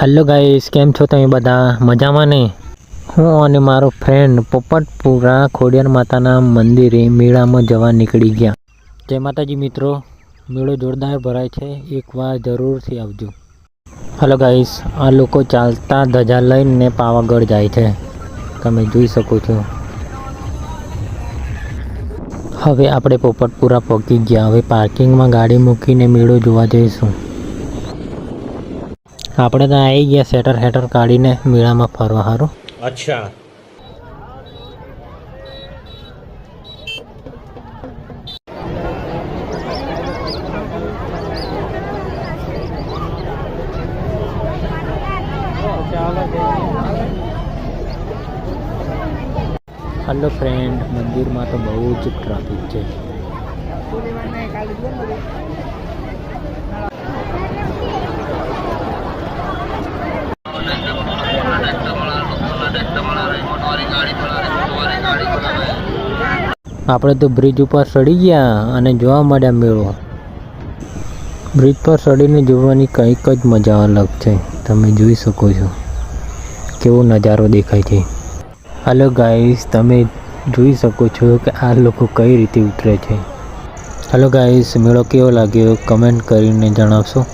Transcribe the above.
Hello guys, કેમ છો તમે બધા? મજામાં ને? હું અને મારો ફ્રેન્ડ પોપટપુરા ખોડિયાર માતાના મંદિરે મેળામાં જવા નીકળી ગયા. જય માતાજી મિત્રો, મેળો જોરદાર ભરાય છે, એકવાર જરૂરથી આવજો. હેલો ગાઈસ, આ લોકો ચાલતા ધજા લઈને પાવાગઢ જાય છે, તમે જોઈ શકો છો. હવે આપણે પોપટપુરા પહોંચી ગયા. હવે પાર્કિંગમાં ગાડી મૂકીને મેળો જોવા જઈશું. આપણે ત્યાં આવી ગયા સેટર હેટર કાઢીને મેળામાં ફરવા સારું. અચ્છા. હેલો ફ્રેન્ડ, મંદિરમાં તો બહુ જ ટ્રાફિક છે. આપણે તો બ્રિજ ઉપર ચડી ગયા અને જોવા મળ્યા મેળો. બ્રિજ પર ચડીને જોવાની કંઈક જ મજા અલગ છે, તમે જોઈ શકો છો કેવો નજારો દેખાય છે. હેલો ગાઈસ, તમે જોઈ શકો છો કે આ લોકો કઈ રીતે ઉતરે છે. હેલો ગાઈસ, મેળો કેવો લાગ્યો કમેન્ટ કરીને જણાવશો.